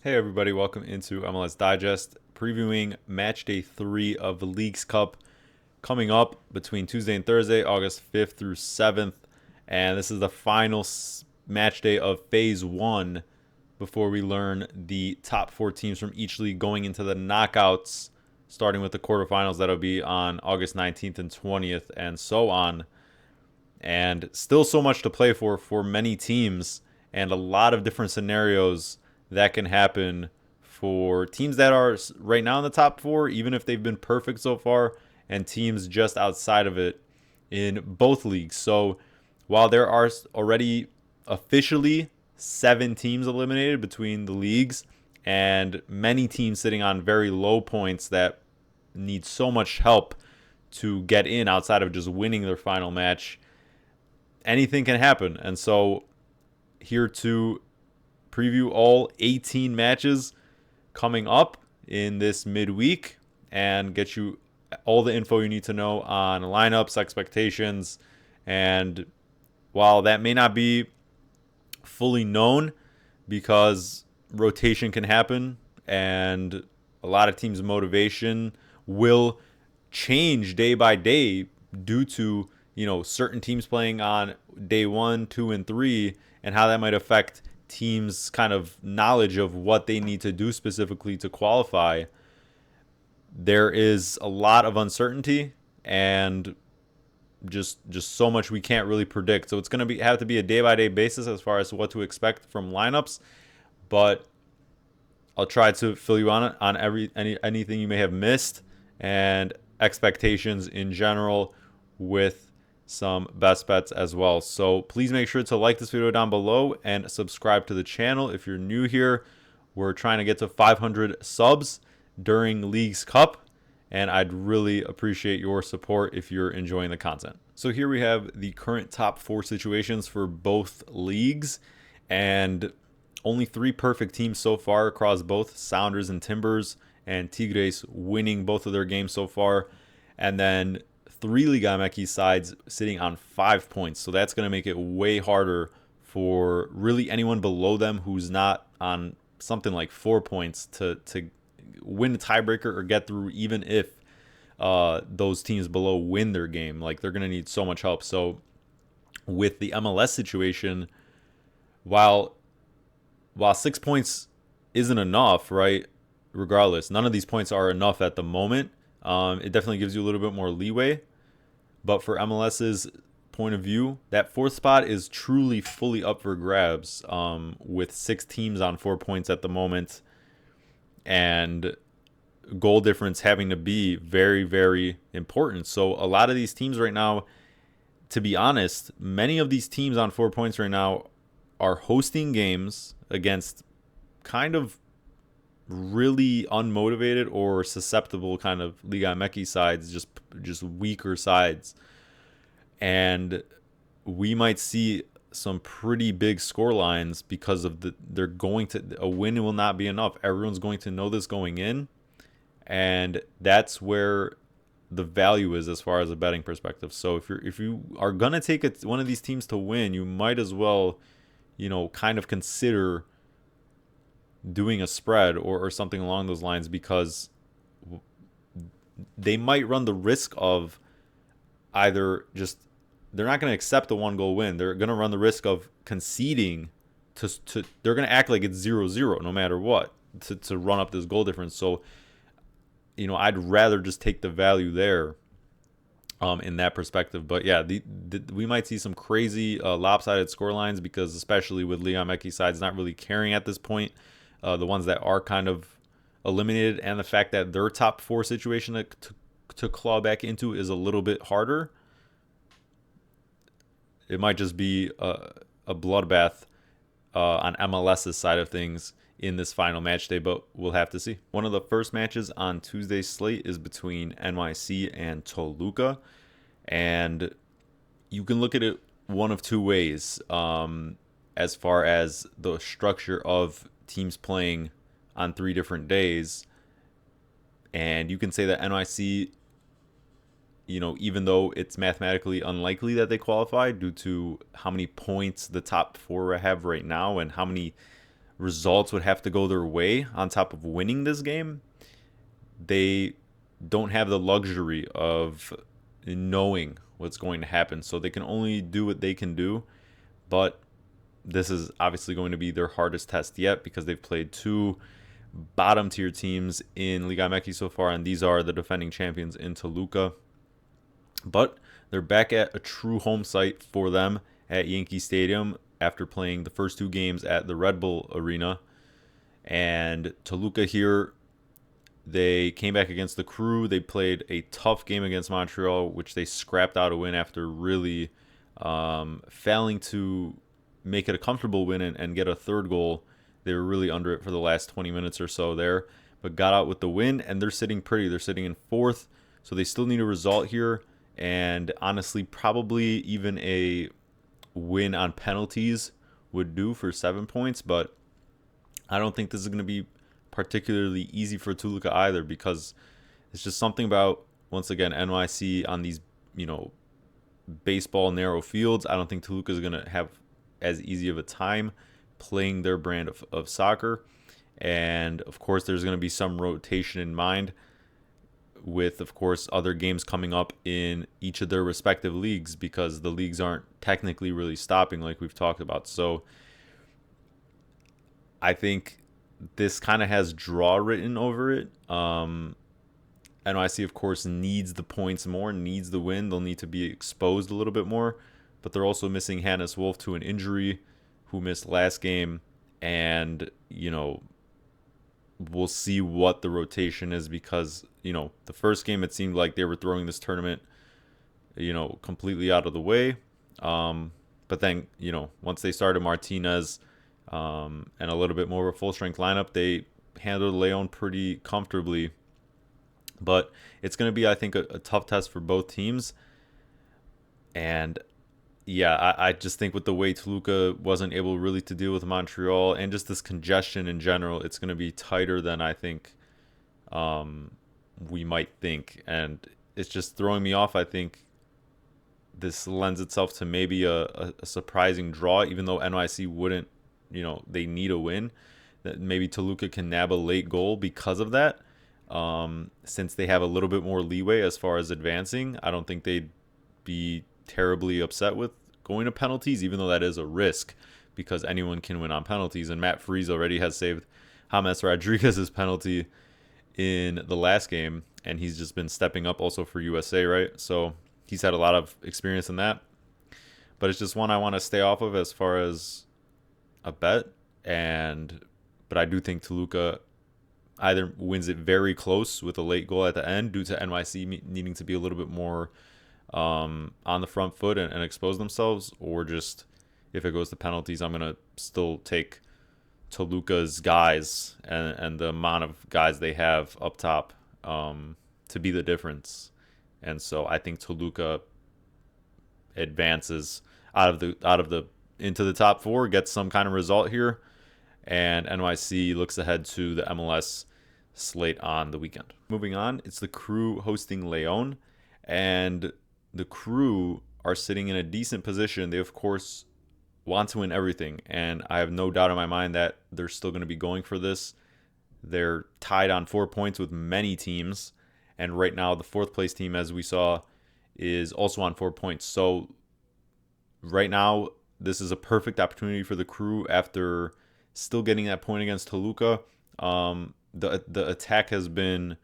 Hey everybody, welcome into MLS Digest, previewing match day 3 of the Leagues Cup coming up between Tuesday and Thursday, August 5th through 7th. And this is the final match day of phase 1 before we learn the top 4 teams from each league going into the knockouts, starting with the quarterfinals that'll be on August 19th and 20th, and so on. And still so much to play for many teams, and a lot of different scenarios that can happen for teams that are right now in the top 4, even if they've been perfect so far, and teams just outside of it in both leagues. So while there are already officially 7 teams eliminated between the leagues and many teams sitting on very low points that need so much help to get in outside of just winning their final match, anything can happen. And so here to preview all 18 matches coming up in this midweek and get you all the info you need to know on lineups, expectations, and while that may not be fully known because rotation can happen and a lot of teams' motivation will change day by day due to certain teams playing on day 1, 2, and 3, and how that might affect teams' kind of knowledge of what they need to do specifically to qualify. There is a lot of uncertainty and just so much we can't really predict. So it's going to have to be a day by day basis as far as what to expect from lineups, but I'll try to fill you on anything you may have missed and expectations in general with some best bets as well. So please make sure to like this video down below and subscribe to the channel if you're new here. We're trying to get to 500 subs during Leagues Cup, and I'd really appreciate your support if you're enjoying the content. So here we have the current top 4 situations for both leagues, and only 3 perfect teams so far across both Sounders and Timbers, and Tigres winning both of their games so far. And then 3 Liga MX sides sitting on 5 points. So that's going to make it way harder for really anyone below them who's not on something like 4 points to win a tiebreaker or get through, even if those teams below win their game. Like, they're going to need so much help. So with the MLS situation, while 6 points isn't enough, right? Regardless, none of these points are enough at the moment. It definitely gives you a little bit more leeway. But for MLS's point of view, that 4th spot is truly fully up for grabs, with 6 teams on 4 points at the moment, and goal difference having to be very, very important. So a lot of these teams right now, to be honest, many of these teams on 4 points right now are hosting games against kind of really unmotivated or susceptible kind of Liga MX sides, just weaker sides. And we might see some pretty big score lines because of a win will not be enough. Everyone's going to know this going in, and that's where the value is as far as a betting perspective. So if you are gonna take one of these teams to win, you might as well, kind of consider doing a spread or something along those lines, because they might run the risk of either just, they're not going to accept a 1-goal win. They're going to run the risk of conceding to they're going to act like it's 0-0 no matter what to run up this goal difference. So, I'd rather just take the value there in that perspective. But yeah, we might see some crazy lopsided score lines, because especially with Liga MX sides not really caring at this point, the ones that are kind of eliminated, and the fact that their top 4 situation to claw back into is a little bit harder. It might just be a bloodbath on MLS's side of things in this final match day, but we'll have to see. One of the first matches on Tuesday's slate is between NYC and Toluca, and you can look at it one of 2 ways as far as the structure of teams playing on 3 different days. And you can say that NYC, even though it's mathematically unlikely that they qualify due to how many points the top 4 have right now and how many results would have to go their way on top of winning this game, they don't have the luxury of knowing what's going to happen. So they can only do what they can do. But this is obviously going to be their hardest test yet because they've played two bottom tier teams in Liga MX so far, and these are the defending champions in Toluca. But they're back at a true home site for them at Yankee Stadium after playing the first two games at the Red Bull Arena. And Toluca here, they came back against the Crew. They played a tough game against Montreal, which they scrapped out a win after really failing to make it a comfortable win and get a third goal. They were really under it for the last 20 minutes or so there, but got out with the win, and they're sitting pretty. They're sitting in fourth, so they still need a result here, and honestly, probably even a win on penalties would do for 7 points, but I don't think this is going to be particularly easy for Toluca either, because it's just something about, once again, NYC on these, baseball narrow fields. I don't think Toluca is going to have as easy of a time playing their brand of soccer. And of course, there's going to be some rotation in mind with, of course, other games coming up in each of their respective leagues, because the leagues aren't technically really stopping like we've talked about. So I think this kind of has draw written over it. NYC, of course, needs the points more, needs the win. They'll need to be exposed a little bit more. But they're also missing Hannes Wolf to an injury, who missed last game. And, we'll see what the rotation is, because, the first game it seemed like they were throwing this tournament, completely out of the way. But then, once they started Martinez and a little bit more of a full-strength lineup, they handled Leon pretty comfortably. But it's going to be, I think, a tough test for both teams. And yeah, I just think with the way Toluca wasn't able really to deal with Montreal and just this congestion in general, it's going to be tighter than I think we might think. And it's just throwing me off. I think this lends itself to maybe a surprising draw, even though NYC wouldn't, they need a win. That maybe Toluca can nab a late goal because of that. Since they have a little bit more leeway as far as advancing, I don't think they'd be terribly upset with going to penalties, even though that is a risk, because anyone can win on penalties. And Matt Freese already has saved James Rodriguez's penalty in the last game, and he's just been stepping up also for USA, right? So he's had a lot of experience in that. But it's just one I want to stay off of as far as a bet. But I do think Toluca either wins it very close with a late goal at the end due to NYC needing to be a little bit more on the front foot and expose themselves, or just if it goes to penalties, I'm going to still take Toluca's guys and the amount of guys they have up top to be the difference. And so I think Toluca advances out of the into the top four, gets some kind of result here, and NYC looks ahead to the MLS slate on the weekend. Moving on, it's the Crew hosting Leon, and the Crew are sitting in a decent position. They, of course, want to win everything, and I have no doubt in my mind that they're still going to be going for this. They're tied on 4 points with many teams, and right now the fourth place team, as we saw, is also on 4 points. So right now, this is a perfect opportunity for the Crew after still getting that point against Toluca. The attack has been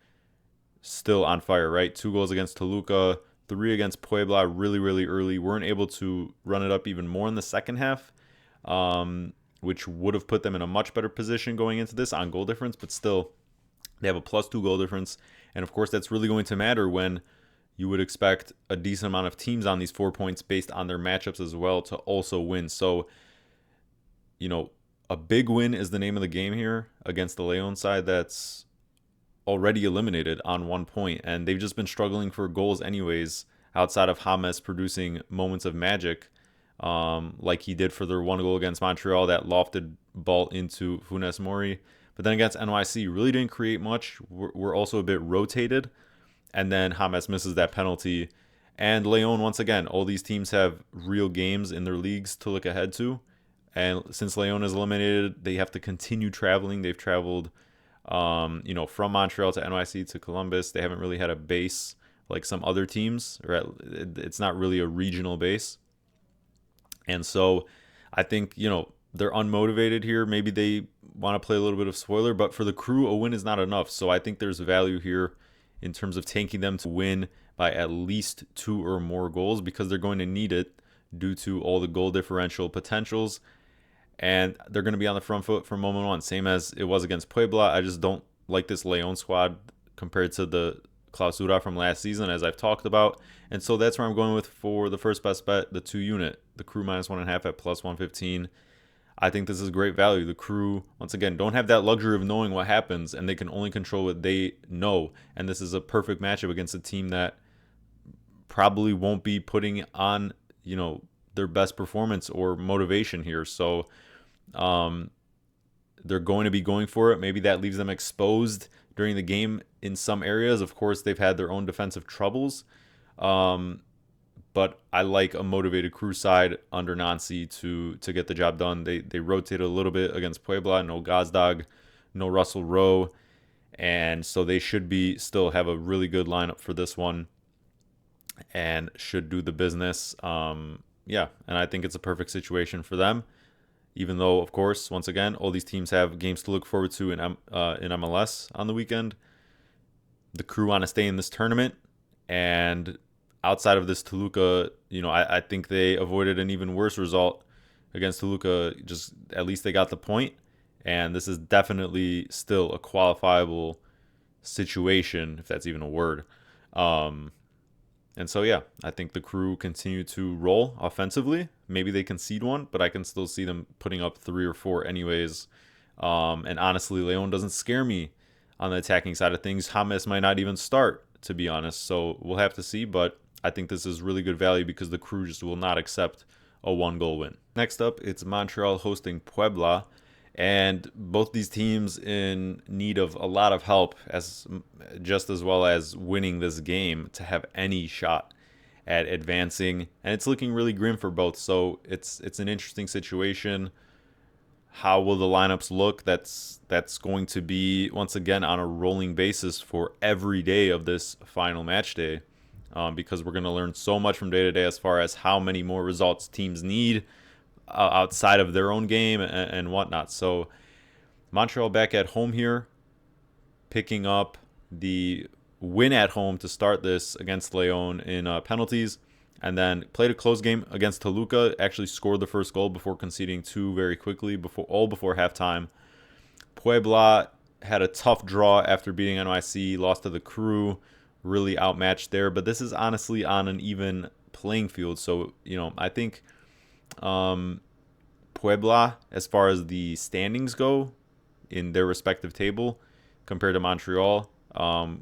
still on fire, right? 2 goals against Toluca, 3 against Puebla really, really early. Weren't able to run it up even more in the second half, which would have put them in a much better position going into this on goal difference, but still, they have a +2 goal difference. And of course, that's really going to matter when you would expect a decent amount of teams on these 4 points based on their matchups as well to also win. So, a big win is the name of the game here against the Leon side that's already eliminated on 1 point. And they've just been struggling for goals anyways, outside of James producing moments of magic, like he did for their 1 goal against Montreal, that lofted ball into Funes Mori. But then against NYC, really didn't create much. We're also a bit rotated. And then James misses that penalty. And Leon, once again, all these teams have real games in their leagues to look ahead to. And since Leon is eliminated, they have to continue traveling. They've traveled, from Montreal to NYC to Columbus. They haven't really had a base like some other teams, it's not really a regional base. And so I think, they're unmotivated here. Maybe they want to play a little bit of spoiler, but for the Crew, a win is not enough. So I think there's value here in terms of tanking them to win by at least 2 or more goals because they're going to need it due to all the goal differential potentials. And they're going to be on the front foot from moment one, same as it was against Puebla. I just don't like this Leon squad compared to the Clausura from last season, as I've talked about. And so that's where I'm going with for the first best bet, the 2 unit, the Crew -1.5 at +115. I think this is great value. The Crew, once again, don't have that luxury of knowing what happens, and they can only control what they know. And this is a perfect matchup against a team that probably won't be putting on, their best performance or motivation here. So they're going to be going for it. Maybe that leaves them exposed during the game in some areas. Of course, they've had their own defensive troubles. But I like a motivated Crew side under Nancy to get the job done. They rotated a little bit against Puebla. No Gazdag, no Russell Rowe. And so they should still have a really good lineup for this one and should do the business. And I think it's a perfect situation for them. Even though, of course, once again, all these teams have games to look forward to in MLS on the weekend. The Crew want to stay in this tournament. And outside of this Toluca, I think they avoided an even worse result against Toluca. Just at least they got the point. And this is definitely still a qualifiable situation, if that's even a word. And so, I think the Crew continue to roll offensively. Maybe they concede one, but I can still see them putting up 3 or 4 anyways. And honestly, Leon doesn't scare me on the attacking side of things. James might not even start, to be honest. So we'll have to see, but I think this is really good value because the Crew just will not accept a 1-goal win. Next up, it's Montreal hosting Puebla. And both these teams in need of a lot of help, just as well as winning this game to have any shot at advancing. And it's looking really grim for both. So it's an interesting situation. How will the lineups look? That's going to be, once again, on a rolling basis for every day of this final match day. Because we're going to learn so much from day to day as far as how many more results teams need outside of their own game and whatnot. So Montreal back at home here, picking up the win at home to start this against Leon in penalties, and then played a close game against Toluca. Actually scored the first goal before conceding 2 very quickly, before halftime. Puebla had a tough draw after beating NYC, lost to the Crew, really outmatched there. But this is honestly on an even playing field. So, I think Puebla, as far as the standings go in their respective table compared to Montreal,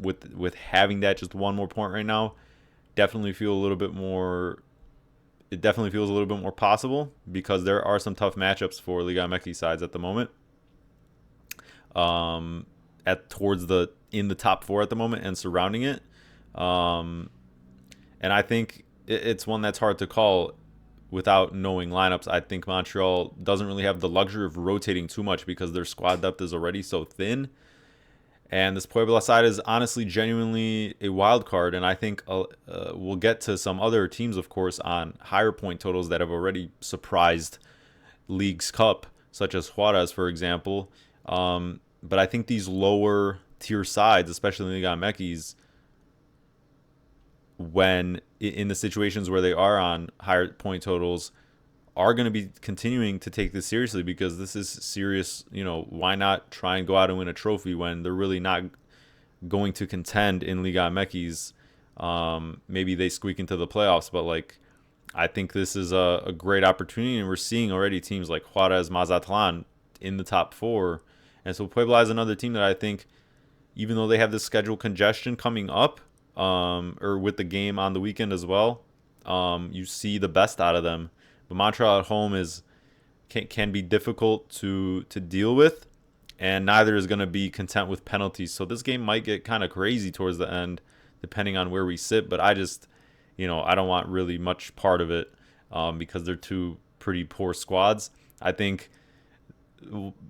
with having that just 1 more point right now, definitely feels a little bit more possible because there are some tough matchups for Liga MX sides at the moment. In the top 4 at the moment and surrounding it. And I think it's one that's hard to call without knowing lineups. I think Montreal doesn't really have the luxury of rotating too much because their squad depth is already so thin. And this Puebla side is honestly genuinely a wild card. And I think we'll get to some other teams, of course, on higher point totals that have already surprised League's Cup, such as Juarez, for example. But I think these lower tier sides, especially Liga MX, when in the situations where they are on higher point totals, are going to be continuing to take this seriously because this is serious. Why not try and go out and win a trophy when they're really not going to contend in Liga MX? Maybe they squeak into the playoffs, but I think this is a great opportunity, and we're seeing already teams like Juarez, Mazatlan in the top 4. And so Puebla is another team that I think, even though they have this schedule congestion coming up, or with the game on the weekend as well, you see the best out of them. But Montreal at home can be difficult to deal with, and neither is going to be content with penalties. So this game might get kind of crazy towards the end, depending on where we sit. But I just, I don't want really much part of it because they're 2 pretty poor squads. I think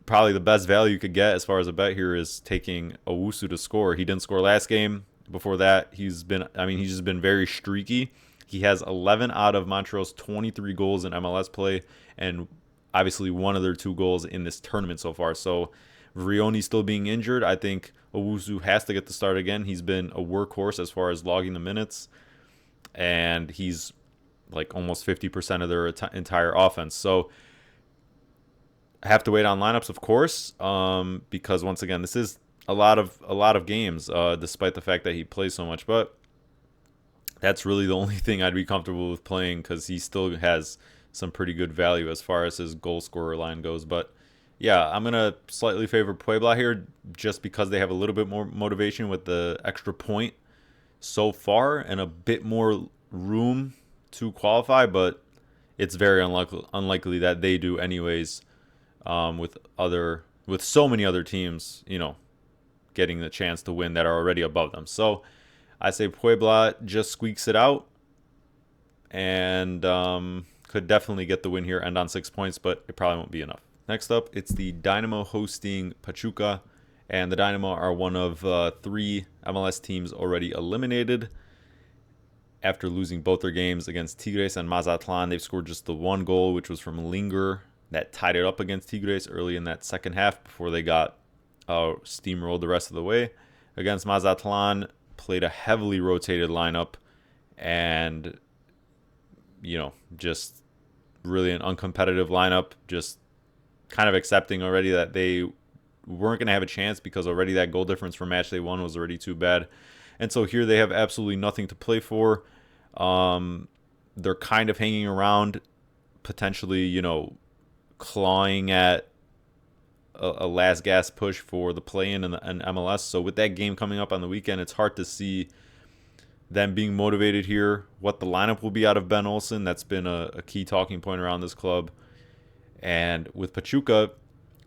probably the best value you could get as far as a bet here is taking Owusu to score. He didn't score last game. Before that, he's just been very streaky. He has 11 out of Montreal's 23 goals in MLS play, and obviously one of their 2 goals in this tournament so far. So Vrioni still being injured, I think Owusu has to get the start again. He's been a workhorse as far as logging the minutes, and he's like almost 50% of their entire offense. So I have to wait on lineups, of course, because once again, this is a lot of games, despite the fact that he plays so much. But that's really the only thing I'd be comfortable with playing because he still has some pretty good value as far as his goal scorer line goes. But yeah, I'm gonna slightly favor Puebla here just because they have a little bit more motivation with the extra point so far and a bit more room to qualify. But it's very unlikely that they do anyways. With so many other teams, getting the chance to win that are already above them. So I say Puebla just squeaks it out and could definitely get the win here, end on 6 points, but it probably won't be enough. Next up, it's the Dynamo hosting Pachuca, and the Dynamo are one of 3 MLS teams already eliminated. After losing both their games against Tigres and Mazatlan, they've scored just the 1 goal, which was from Linger, that tied it up against Tigres early in that second half before they got steamrolled the rest of the way. Against Mazatlan, played a heavily rotated lineup and, just really an uncompetitive lineup, just kind of accepting already that they weren't going to have a chance because already that goal difference for Matchday 1 was already too bad. And so here they have absolutely nothing to play for. They're kind of hanging around, potentially, clawing at a last gas push for the play-in and MLS. So with that game coming up on the weekend, it's hard to see them being motivated here. What the lineup will be out of Ben Olsen, that's been a key talking point around this club. And with Pachuca,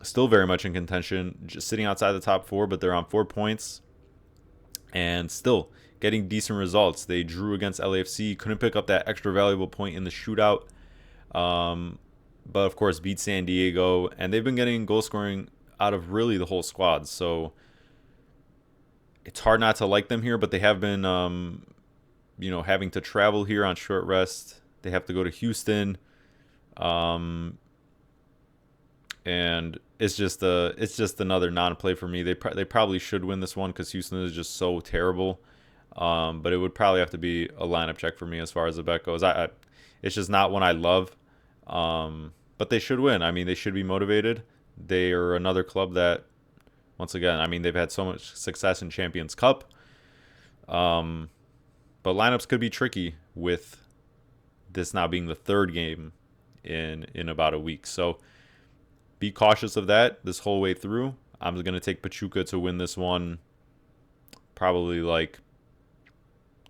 still very much in contention, just sitting outside the top 4, but they're on 4 points and still getting decent results. They drew against LAFC, couldn't pick up that extra valuable point in the shootout. But of course beat San Diego, and they've been getting goal scoring out of really the whole squad. So it's hard not to like them here, but they have been, having to travel here on short rest. They have to go to Houston, and it's just another non-play for me. They probably should win this one because Houston is just so terrible. But it would probably have to be a lineup check for me as far as the bet goes. It's just not one I love. But they should win. I mean, they should be motivated. They are another club that, once again, they've had so much success in Champions Cup. But lineups could be tricky with this now being the 3rd game in about a week. So be cautious of that this whole way through. I'm going to take Pachuca to win this one probably like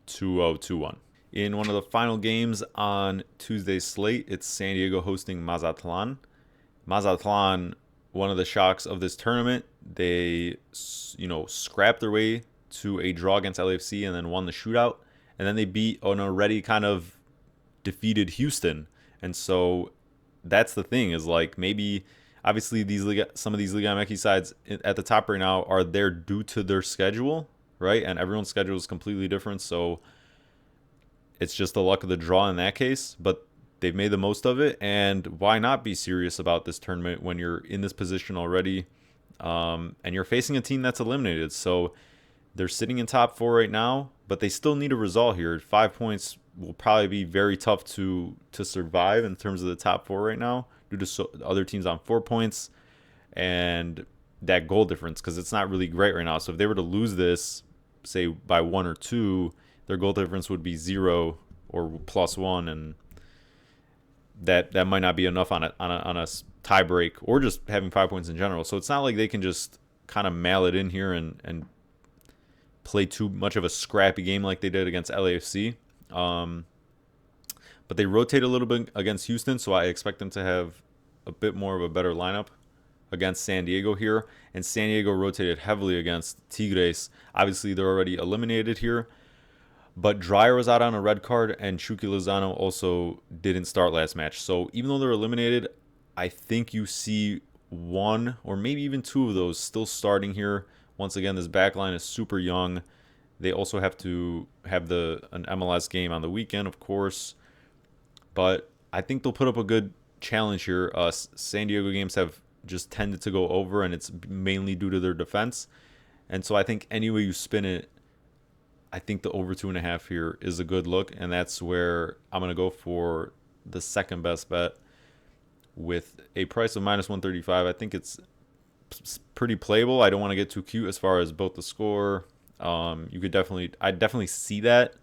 2-0, 2-1. In one of the final games on Tuesday's slate, it's San Diego hosting Mazatlan. Mazatlan, one of the shocks of this tournament. They, scrapped their way to a draw against LAFC and then won the shootout. And then they beat an already kind of defeated Houston. And so that's the thing is like maybe, obviously, some of these Liga MX sides at the top right now are there due to their schedule, right? And everyone's schedule is completely different. So it's just the luck of the draw in that case, but they've made the most of it. And why not be serious about this tournament when you're in this position already, and you're facing a team that's eliminated? So they're sitting in top 4 right now, but they still need a result here. 5 points will probably be very tough to survive in terms of the top 4 right now due to other teams on 4 points and that goal difference, because it's not really great right now. So if they were to lose this, say by 1 or 2, their goal difference would be 0 or +1, and that might not be enough on a tie break or just having 5 points in general. So it's not like they can just kind of mail it in here and play too much of a scrappy game like they did against LAFC. But they rotate a little bit against Houston, so I expect them to have a bit more of a better lineup against San Diego here. And San Diego rotated heavily against Tigres. Obviously, they're already eliminated here. But Dreyer was out on a red card, and Chucky Lozano also didn't start last match. So even though they're eliminated, I think you see one or maybe even two of those still starting here. Once again, this back line is super young. They also have to have an MLS game on the weekend, of course. But I think they'll put up a good challenge here. San Diego games have just tended to go over, and it's mainly due to their defense. And so I think any way you spin it, I think the over 2.5 here is a good look, and that's where I'm going to go for the second best bet with a price of -135. I think it's pretty playable. I don't want to get too cute as far as both the score. I definitely see that.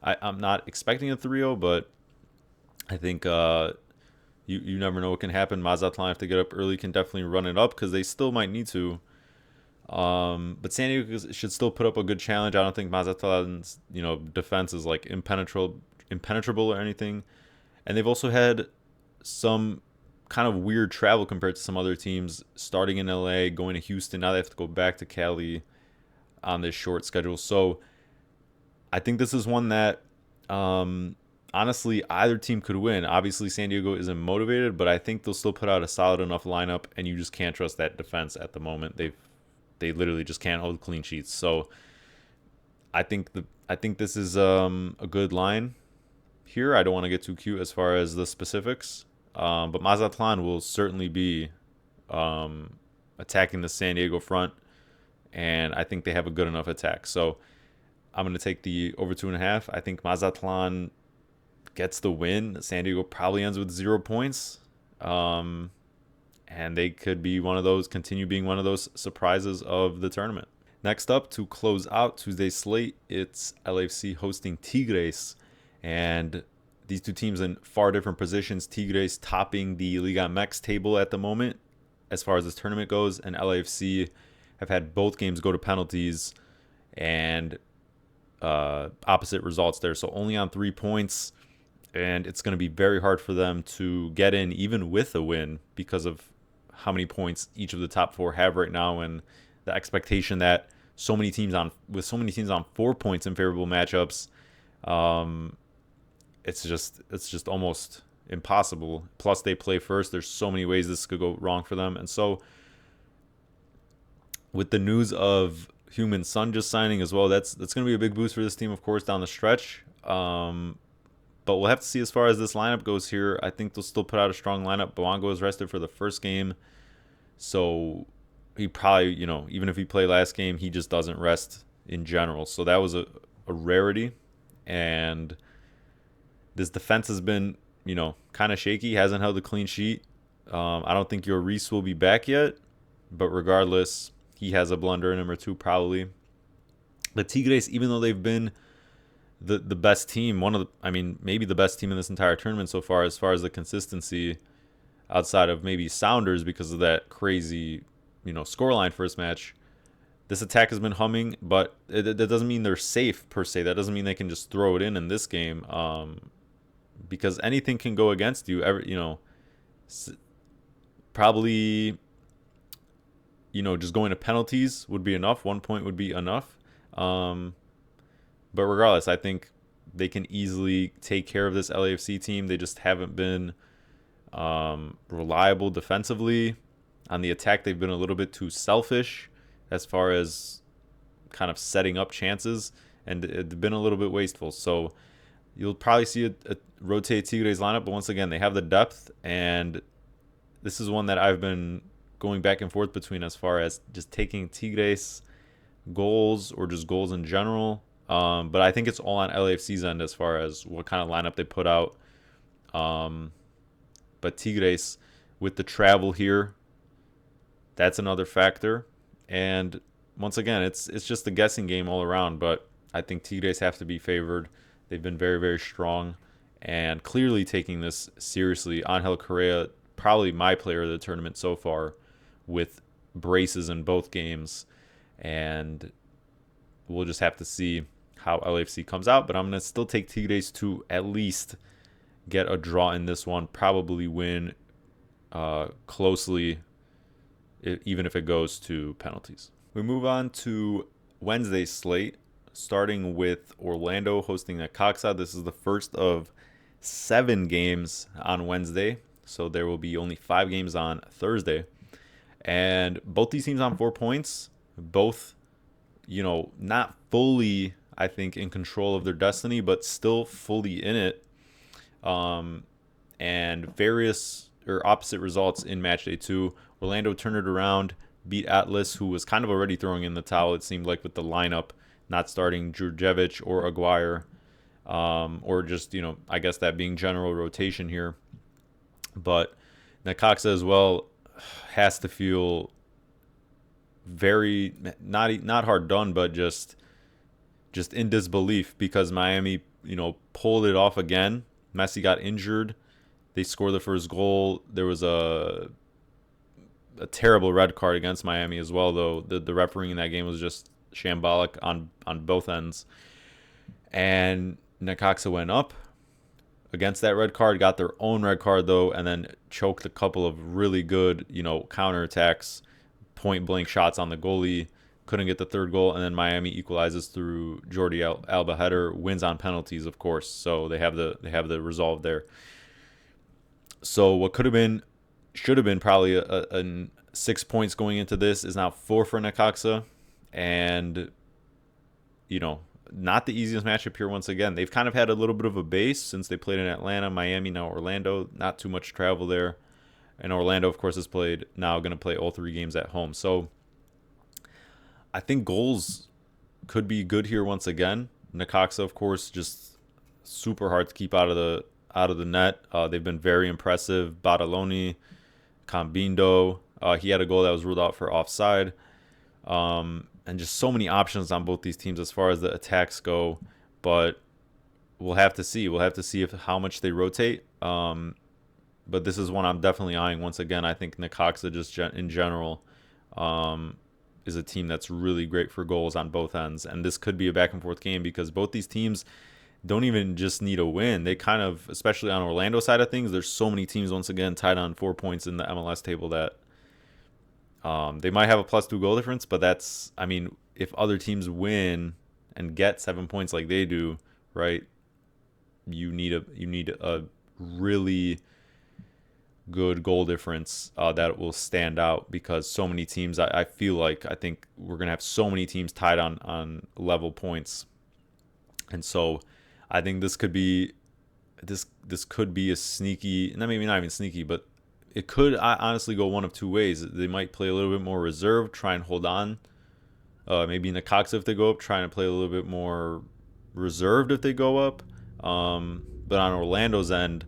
I'm not expecting a 3-0, but I think you never know what can happen. Mazatlan, if they get up early, can definitely run it up because they still might need to. But San Diego should still put up a good challenge. I don't think Mazatlan's defense is like impenetrable or anything. And they've also had some kind of weird travel compared to some other teams, starting in LA, going to Houston. Now they have to go back to Cali on this short schedule. So I think this is one that honestly either team could win. Obviously San Diego isn't motivated, but I think they'll still put out a solid enough lineup, and you just can't trust that defense at the moment. They literally just can't hold clean sheets. So I think this is a good line here. I don't want to get too cute as far as the specifics, but Mazatlan will certainly be attacking the San Diego front, and I think they have a good enough attack. So I'm going to take the over 2.5. I think Mazatlan gets the win. San Diego probably ends with 0 points. And they could be continue being one of those surprises of the tournament. Next up, to close out Tuesday's slate, it's LAFC hosting Tigres. And these two teams in far different positions. Tigres topping the Liga MX table at the moment as far as this tournament goes. And LAFC have had both games go to penalties and opposite results there. So only on 3 points. And it's going to be very hard for them to get in even with a win because of how many points each of the top four have right now, and the expectation that so many teams on 4 points in favorable matchups, it's just almost impossible. Plus they play first. There's so many ways this could go wrong for them. And so with the news of Heung-min Son just signing as well, that's going to be a big boost for this team, of course, down the stretch. But we'll have to see as far as this lineup goes here. I think they'll still put out a strong lineup. Boango is rested for the first game. So he probably, even if he played last game, he just doesn't rest in general. So that was a rarity. And this defense has been, kind of shaky. Hasn't held a clean sheet. I don't think Lloris will be back yet. But regardless, he has a blunder in him or two probably. But Tigres, even though they've been the best team, maybe the best team in this entire tournament so far as the consistency, outside of maybe Sounders because of that crazy, scoreline first match. This attack has been humming, but that doesn't mean they're safe per se. That doesn't mean they can just throw it in this game, because anything can go against you. Probably, just going to penalties would be enough. 1 point would be enough. But regardless, I think they can easily take care of this LAFC team. They just haven't been reliable defensively. On the attack, they've been a little bit too selfish as far as kind of setting up chances, and it's been a little bit wasteful. So you'll probably see a rotate Tigres lineup, but once again, they have the depth, and this is one that I've been going back and forth between as far as just taking Tigres goals or just goals in general. But I think it's all on LAFC's end as far as what kind of lineup they put out. But Tigres, with the travel here, that's another factor. And once again, it's just a guessing game all around. But I think Tigres have to be favored. They've been very, very strong and clearly taking this seriously. Angel Correa, probably my player of the tournament so far, with braces in both games. And we'll just have to see how LAFC comes out, but I'm going to still take Tigres to at least get a draw in this one, probably win closely, even if it goes to penalties. We move on to Wednesday's slate, starting with Orlando hosting Necaxa. This is the first of 7 games on Wednesday, So there will be only 5 games on Thursday. And both these teams on 4 points, both, not fully, I think, in control of their destiny, but still fully in it. And various or opposite results in match day 2. Orlando turned it around, beat Atlas, who was kind of already throwing in the towel, it seemed like, with the lineup, not starting Djurdjevic or Aguirre, or just, I guess that being general rotation here. But Necaxa as well has to feel very not hard done, but just in disbelief because Miami, pulled it off again. Messi got injured. They scored the first goal. There was a terrible red card against Miami as well, though. The refereeing in that game was just shambolic on both ends. And Necaxa went up against that red card, got their own red card, though, and then choked a couple of really good, counterattacks, point-blank shots on the goalie. Couldn't get the third goal, and then Miami equalizes through Jordi Alba header, wins on penalties, of course. So they have the resolve there. So what should have been probably a 6 points going into this is now 4 for Necaxa, and not the easiest matchup here once again. They've kind of had a little bit of a base since they played in Atlanta, Miami, now Orlando. Not too much travel there, and Orlando, of course, is going to play all 3 games at home. So I think goals could be good here once again. Necaxa, of course, just super hard to keep out of the net. They've been very impressive. Badaloni, Cambindo, he had a goal that was ruled out for offside. And just so many options on both these teams as far as the attacks go. But we'll have to see. We'll have to see how much they rotate. But this is one I'm definitely eyeing once again. I think Necaxa just in general is a team that's really great for goals on both ends. And this could be a back and forth game because both these teams don't even just need a win. They kind of, especially on Orlando side of things, there's so many teams once again tied on 4 points in the MLS table that they might have a +2 goal difference, but that's, if other teams win and get 7 points like they do, right? You need a really good goal difference that will stand out because so many teams. I think we're gonna have so many teams tied on level points, and so I think this could be a sneaky, maybe not even sneaky, but it could honestly go one of 2 ways. They might play a little bit more reserved, try and hold on. Maybe Necaxa, if they go up, trying to play a little bit more reserved if they go up. But on Orlando's end,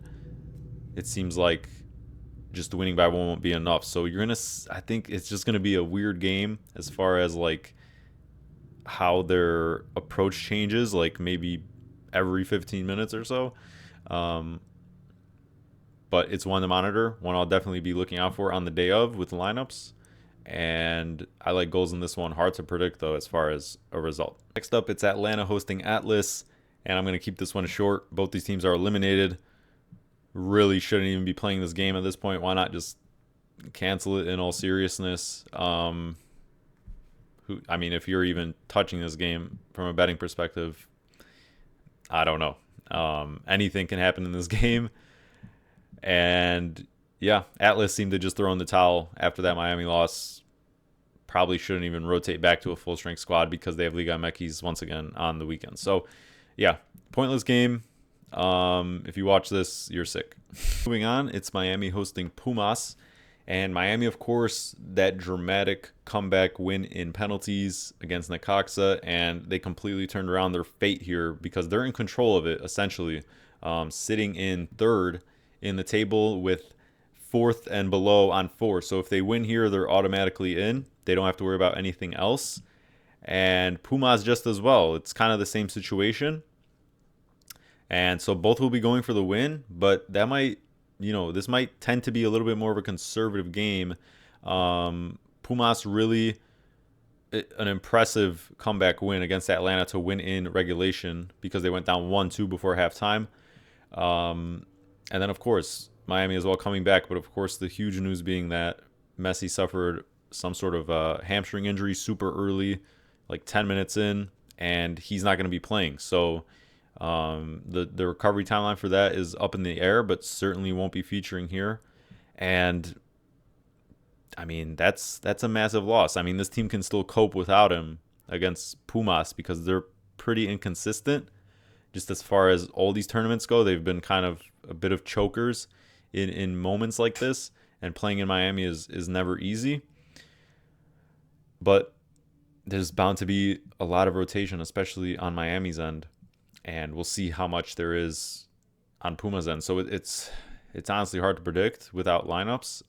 it seems like just winning by 1 won't be enough. So I think it's just gonna be a weird game as far as like how their approach changes, like maybe every 15 minutes or so. But it's one to monitor, one I'll definitely be looking out for on the day of with lineups. And I like goals in this one. Hard to predict, though, as far as a result. Next up, it's Atlanta hosting Atlas. And I'm going to keep this one short. Both these teams are eliminated. Really shouldn't even be playing this game at this point. Why not just cancel it in all seriousness? If you're even touching this game from a betting perspective, I don't know. Anything can happen in this game. And yeah, Atlas seemed to just throw in the towel after that Miami loss. Probably shouldn't even rotate back to a full strength squad because they have Liga MX once again on the weekend. So yeah, pointless game. If you watch this, you're sick. Moving on, it's Miami hosting Pumas. And Miami, of course, that dramatic comeback win in penalties against Necaxa, and they completely turned around their fate here because they're in control of it, essentially, sitting in third in the table with fourth and below on 4. So if they win here, they're automatically in. They don't have to worry about anything else. And Pumas just as well. It's kind of the same situation. And so both will be going for the win, but that might, this might tend to be a little bit more of a conservative game. Pumas really an impressive comeback win against Atlanta to win in regulation because they went down 1-2 before halftime. And then, of course, Miami as well coming back. But, of course, the huge news being that Messi suffered some sort of hamstring injury super early, like 10 minutes in, and he's not going to be playing. So the recovery timeline for that is up in the air, but certainly won't be featuring here. And I mean, that's a massive loss. I mean, this team can still cope without him against Pumas because they're pretty inconsistent. Just as far as all these tournaments go, they've been kind of a bit of chokers in moments like this. And playing in Miami is never easy. But there's bound to be a lot of rotation, especially on Miami's end. And we'll see how much there is on Puma's end. So it's honestly hard to predict without lineups.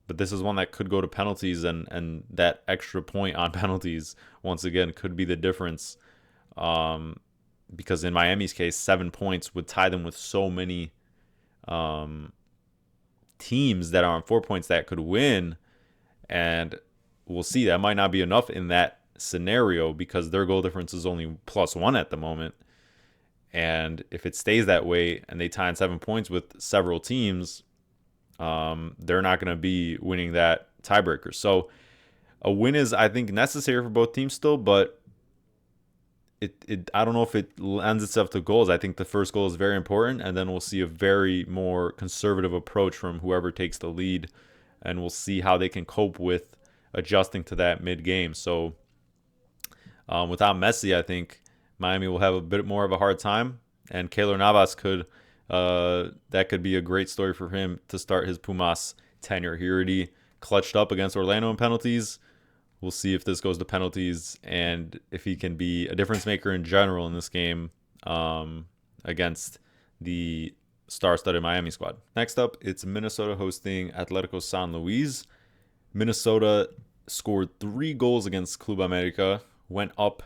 But this is one that could go to penalties, and that extra point on penalties, once again, could be the difference. Because in Miami's case, 7 points would tie them with so many teams that are on 4 points that could win. And we'll see. That might not be enough in that scenario because their goal difference is only +1 at the moment. And if it stays that way and they tie in 7 points with several teams, they're not going to be winning that tiebreaker. So a win is, I think, necessary for both teams still, but I don't know if it lends itself to goals. I think the first goal is very important, and then we'll see a very more conservative approach from whoever takes the lead, and we'll see how they can cope with adjusting to that mid-game. So without Messi, I think Miami will have a bit more of a hard time, and Keylor Navas that could be a great story for him to start his Pumas tenure. He already clutched up against Orlando in penalties. We'll see if this goes to penalties and if he can be a difference maker in general in this game against the star-studded Miami squad. Next up, it's Minnesota hosting Atletico San Luis. Minnesota scored 3 goals against Club America, went up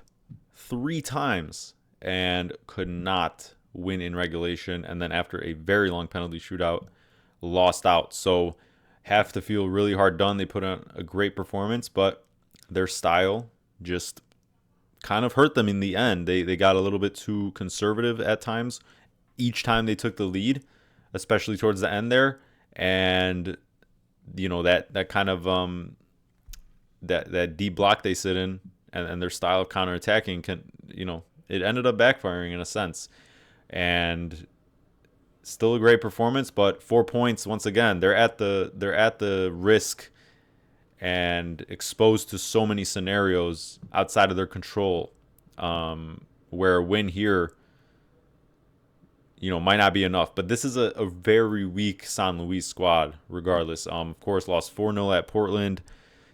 3 times, and could not win in regulation. And then after a very long penalty shootout, lost out. So have to feel really hard done. They put on a great performance, but their style just kind of hurt them in the end. They got a little bit too conservative at times each time they took the lead, especially towards the end there. And that kind of that deep block they sit in and their style of counterattacking it ended up backfiring in a sense. And still a great performance, but 4 points once again. They're at the risk and exposed to so many scenarios outside of their control, where a win here, might not be enough. But this is a very weak San Luis squad, regardless. Of course, lost 4-0 at Portland.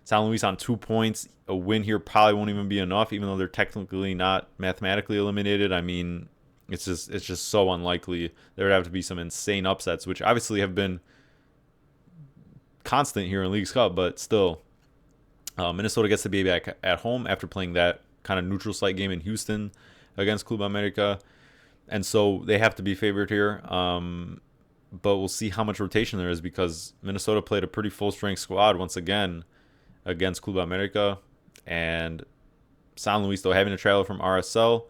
San Luis on 2 points. A win here probably won't even be enough, even though they're technically not mathematically eliminated. I mean, it's just so unlikely. There would have to be some insane upsets, which obviously have been constant here in Leagues Cup, but still, Minnesota gets to be back at home after playing that kind of neutral site game in Houston against Club America, and so they have to be favored here. But we'll see how much rotation there is because Minnesota played a pretty full-strength squad once again against Club America, and San Luis, though, having a trailer from RSL,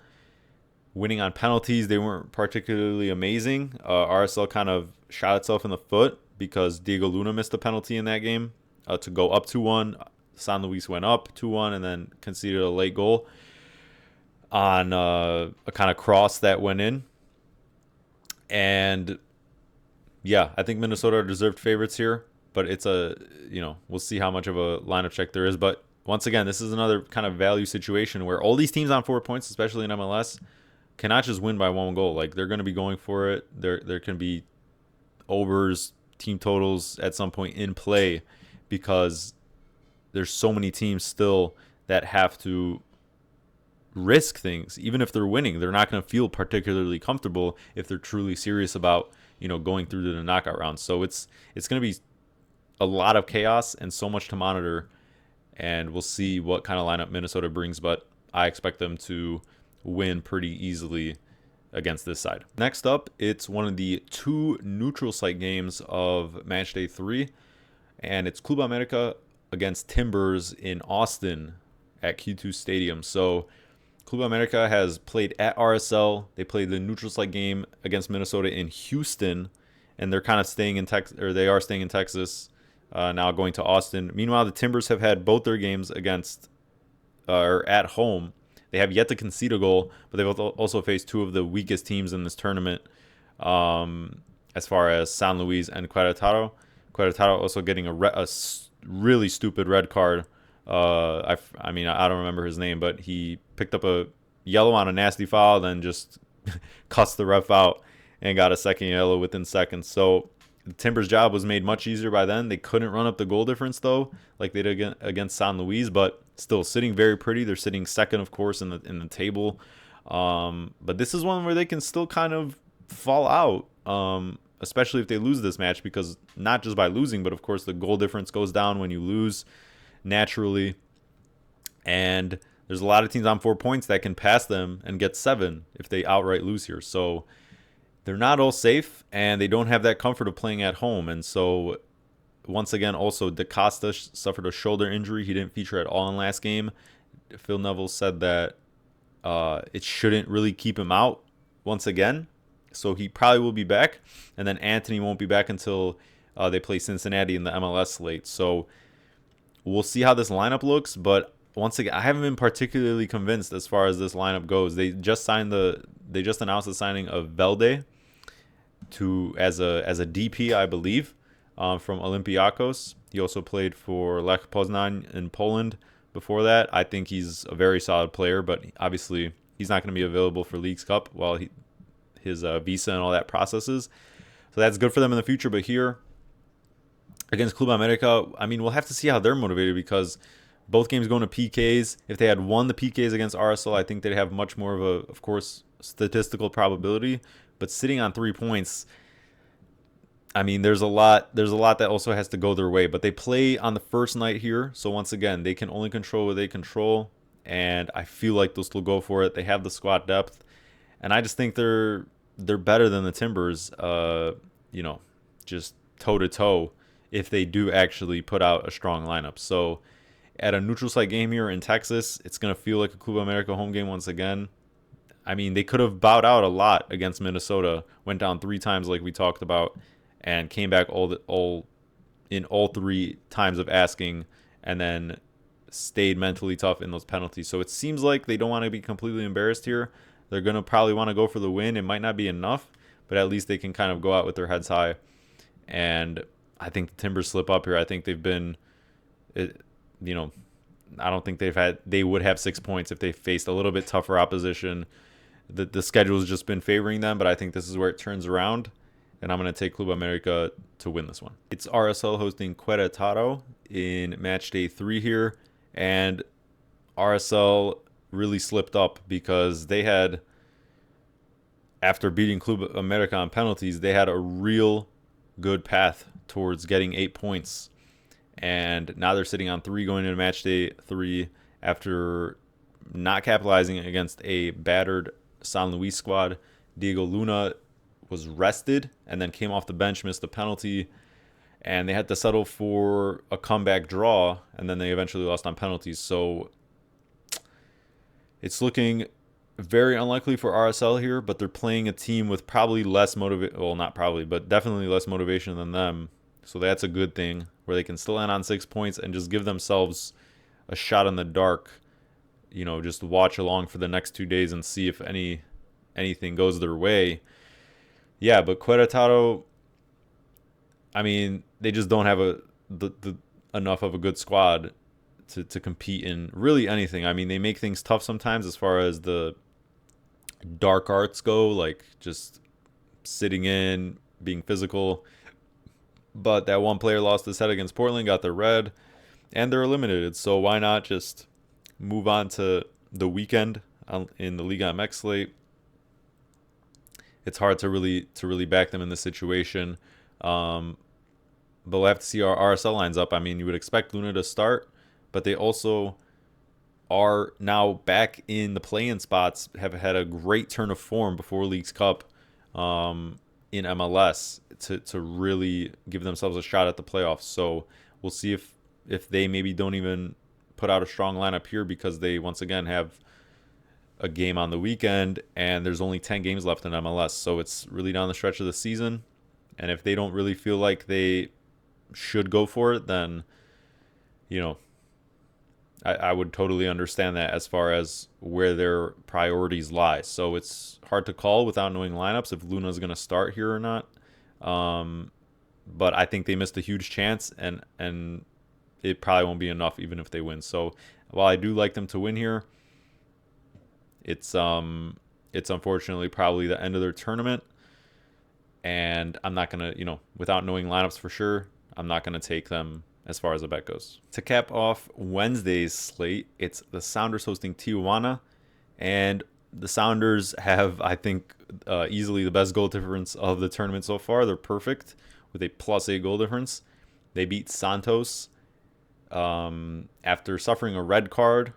winning on penalties. They weren't particularly amazing. RSL kind of shot itself in the foot because Diego Luna missed a penalty in that game to go up 2-1. San Luis went up 2-1 and then conceded a late goal on a kind of cross that went in. And yeah, I think Minnesota are deserved favorites here, but it's we'll see how much of a lineup check there is. But once again, this is another kind of value situation where all these teams on 4 points, especially in MLS, cannot just win by 1 goal. Like, they're going to be going for it. There can be overs, team totals at some point in play because there's so many teams still that have to risk things. Even if they're winning, they're not going to feel particularly comfortable if they're truly serious about going through to the knockout round. So it's going to be a lot of chaos and so much to monitor, and we'll see what kind of lineup Minnesota brings, but I expect them to win pretty easily against this side. Next up, it's one of the 2 neutral site games of Matchday 3, and it's Club America against Timbers in Austin at Q2 Stadium. So Club America has played at RSL. They played the neutral site game against Minnesota in Houston, and they're kind of staying in Texas, or they are staying in Texas, now going to Austin. Meanwhile, the Timbers have had both their games against or at home. They have yet to concede a goal, but they've also faced 2 of the weakest teams in this tournament. as far as San Luis and Querétaro. Querétaro also getting a really stupid red card. I mean, I don't remember his name, but he picked up a yellow on a nasty foul, then just cussed the ref out and got a second yellow within seconds. So the Timbers' job was made much easier by then. They couldn't run up the goal difference, though, like they did against San Luis, but still sitting very pretty. They're sitting second, of course, in the table. But this is one where they can still kind of fall out, especially if they lose this match, because not just by losing, but of course the goal difference goes down when you lose naturally. And there's a lot of teams on 4 points that can pass them and get 7 if they outright lose here. So they're not all safe, and they don't have that comfort of playing at home. And so once again, also DaCosta suffered a shoulder injury. He didn't feature at all in last game. Phil Neville said that it shouldn't really keep him out once again. So he probably will be back. And then Anthony won't be back until they play Cincinnati in the MLS slate. So we'll see how this lineup looks. But once again, I haven't been particularly convinced as far as this lineup goes. They just announced the signing of Velde as a DP, I believe, from Olympiacos. He also played for Lech Poznań in Poland before that. I think he's a very solid player, but obviously he's not going to be available for Leagues Cup while his visa and all that processes. So that's good for them in the future. But here against Club America, I mean, we'll have to see how they're motivated, because both games going to PKs. If they had won the PKs against RSL, I think they'd have much more of course, statistical probability. But sitting on 3 points, I mean, there's a lot that also has to go their way. But they play on the first night here, so once again, they can only control what they control, and I feel like they'll still go for it. They have the squad depth, and I just think they're better than the Timbers. Just toe to toe, if they do actually put out a strong lineup. So at a neutral site game here in Texas, it's going to feel like a Club America home game once again. I mean, they could have bowed out a lot against Minnesota, went down 3 times like we talked about, and came back all 3 times of asking, and then stayed mentally tough in those penalties. So it seems like they don't want to be completely embarrassed here. They're going to probably want to go for the win. It might not be enough, but at least they can kind of go out with their heads high. And I think the Timbers slip up here. I think they've been, I don't think they would have 6 points if they faced a little bit tougher opposition. The schedule has just been favoring them, but I think this is where it turns around, and I'm going to take Club America to win this one. It's RSL hosting Querétaro in match day 3 here, and RSL really slipped up because they had, after beating Club America on penalties, they had a real good path towards getting 8 points. And now they're sitting on 3 going into match day 3 after not capitalizing against a battered San Luis squad. Diego Luna was rested and then came off the bench, missed a penalty, and they had to settle for a comeback draw, and then they eventually lost on penalties. So it's looking very unlikely for RSL here, but they're playing a team with probably less motivation. Well, not probably, but definitely less motivation than them. So that's a good thing, where they can still end on 6 points and just give themselves a shot in the dark. Just watch along for the next 2 days and see if anything goes their way. Yeah, but Querétaro, I mean, they just don't have enough of a good squad to compete in really anything. I mean, they make things tough sometimes as far as the dark arts go, like just sitting in, being physical. But that one player lost his head against Portland, got their red, and they're eliminated. So why not just move on to the weekend in the Liga MX slate? It's hard to really back them in this situation. But we'll have to see our RSL lines up. I mean, you would expect Luna to start, but they also are now back in the play-in spots, have had a great turn of form before Leagues Cup in MLS to really give themselves a shot at the playoffs. So we'll see if they maybe don't even put out a strong lineup here, because they once again have a game on the weekend and there's only 10 games left in MLS. So it's really down the stretch of the season. And if they don't really feel like they should go for it, then, I would totally understand that as far as where their priorities lie. So it's hard to call without knowing lineups if Luna's going to start here or not. But I think they missed a huge chance, and it probably won't be enough even if they win. So while I do like them to win here, it's unfortunately probably the end of their tournament, and I'm not gonna, without knowing lineups for sure, I'm not gonna take them as far as the bet goes. To cap off Wednesday's slate, it's the Sounders hosting Tijuana, and the Sounders have, I think, easily the best goal difference of the tournament so far. They're perfect with a +8 goal difference. They beat Santos after suffering a red card,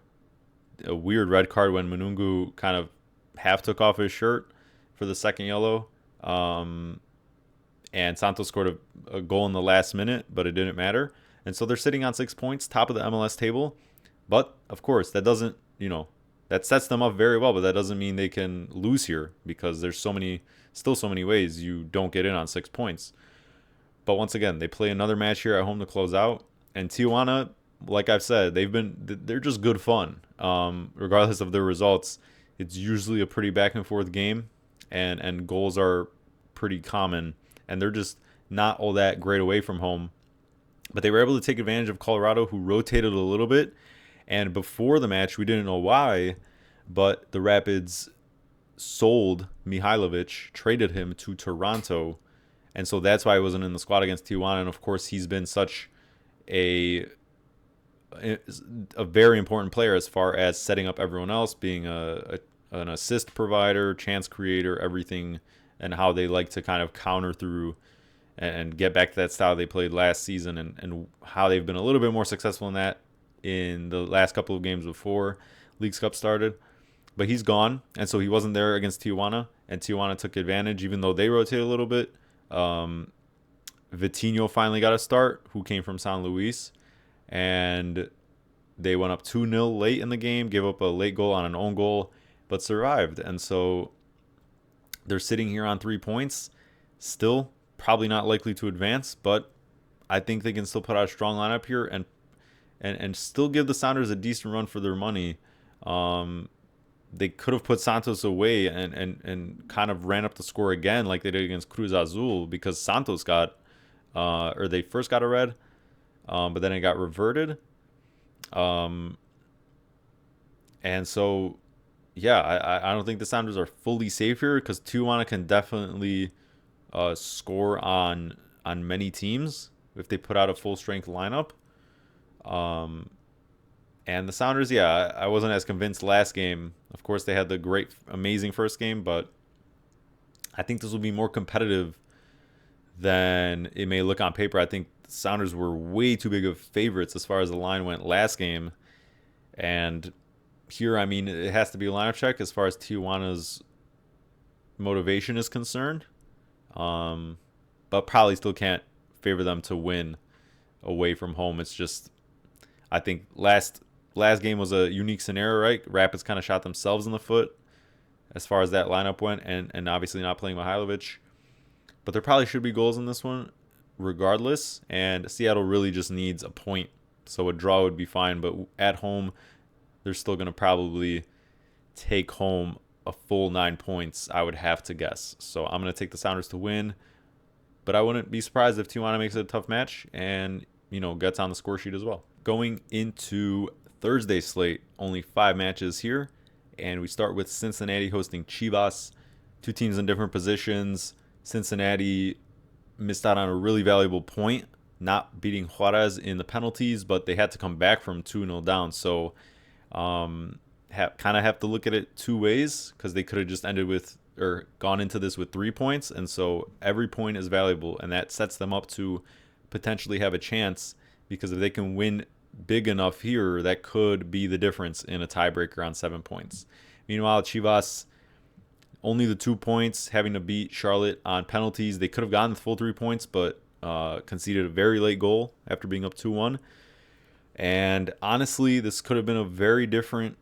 a weird red card when Manungu kind of half took off his shirt for the second yellow. And Santos scored a goal in the last minute, but it didn't matter. And so they're sitting on 6 points, top of the MLS table. But, of course, that doesn't, that sets them up very well, but that doesn't mean they can lose here because there's still so many ways you don't get in on 6 points. But once again, they play another match here at home to close out. And Tijuana, like I've said, they're just good fun. Regardless of their results, it's usually a pretty back and forth game, and goals are pretty common, and they're just not all that great away from home. But they were able to take advantage of Colorado, who rotated a little bit. And before the match, we didn't know why, but the Rapids sold Mihailovic, traded him to Toronto. And so that's why he wasn't in the squad against Tijuana. And, of course, he's been such a very important player as far as setting up everyone else, being an assist provider, chance creator, everything, and how they like to kind of counter through and get back to that style they played last season, and how they've been a little bit more successful in that in the last couple of games before Leagues Cup started. But he's gone, and so he wasn't there against Tijuana, and Tijuana took advantage, even though they rotated a little bit. Vitinho finally got a start, who came from San Luis, and they went up 2-0 late in the game, gave up a late goal on an own goal, but survived. And so they're sitting here on 3 points, still probably not likely to advance, but I think they can still put out a strong lineup here and still give the Sounders a decent run for their money. They could have put Santos away and kind of ran up the score again like they did against Cruz Azul, because Santos got, or they first got a red, but then it got reverted. And so, yeah, I don't think the Sounders are fully safe here, because Tijuana can definitely score on many teams if they put out a full strength lineup. And the Sounders, yeah, I wasn't as convinced last game. Of course, they had the amazing first game, but I think this will be more competitive than it may look on paper. I think the Sounders were way too big of favorites as far as the line went last game. And here, I mean, it has to be a lineup check as far as Tijuana's motivation is concerned. But probably still can't favor them to win away from home. It's just, I think last game was a unique scenario, right? Rapids kind of shot themselves in the foot as far as that lineup went, and obviously not playing Mihailovic. But there probably should be goals in this one regardless, and Seattle really just needs a point. So a draw would be fine, but at home, they're still going to probably take home a full 9 points, I would have to guess. So I'm going to take the Sounders to win, but I wouldn't be surprised if Tijuana makes it a tough match and, gets on the score sheet as well. Going into Thursday slate, only 5 matches here, and we start with Cincinnati hosting Chivas. 2 teams in different positions. Cincinnati missed out on a really valuable point, not beating Juarez in the penalties, but they had to come back from 2-0 down. So kind of have to look at it 2 ways, because they could have just ended with, or gone into this with 3 points, and so every point is valuable, and that sets them up to potentially have a chance, because if they can win big enough here, that could be the difference in a tiebreaker on 7 points. Meanwhile, Chivas, only the 2 points, having to beat Charlotte on penalties. They could have gotten the full 3 points, but conceded a very late goal after being up 2-1. And honestly, this could have been a very different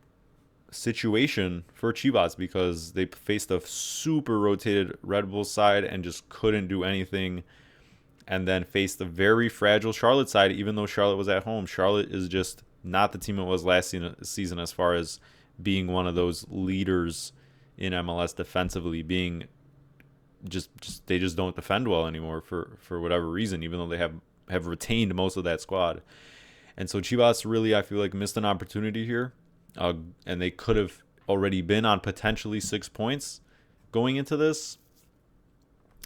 situation for Chivas, because they faced a super rotated Red Bull side and just couldn't do anything, and then faced a very fragile Charlotte side. Even though Charlotte was at home, Charlotte is just not the team it was last season as far as being one of those leaders in MLS defensively, being just they just don't defend well anymore for whatever reason, even though they have retained most of that squad. And so Chivas really, I feel like, missed an opportunity here, and they could have already been on potentially 6 points going into this.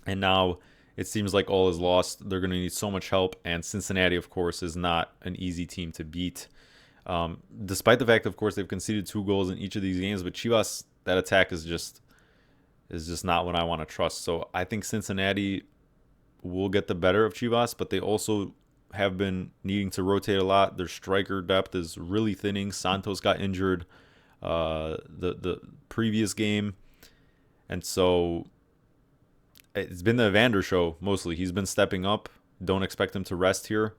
And now it seems like all is lost. They're going to need so much help, and Cincinnati, of course, is not an easy team to beat. Despite the fact, of course, they've conceded 2 goals in each of these games, but Chivas, that attack is just not what I want to trust. So I think Cincinnati will get the better of Chivas, but they also have been needing to rotate a lot. Their striker depth is really thinning. Santos got injured the previous game, and so it's been the Evander show mostly. He's been stepping up. Don't expect him to rest here.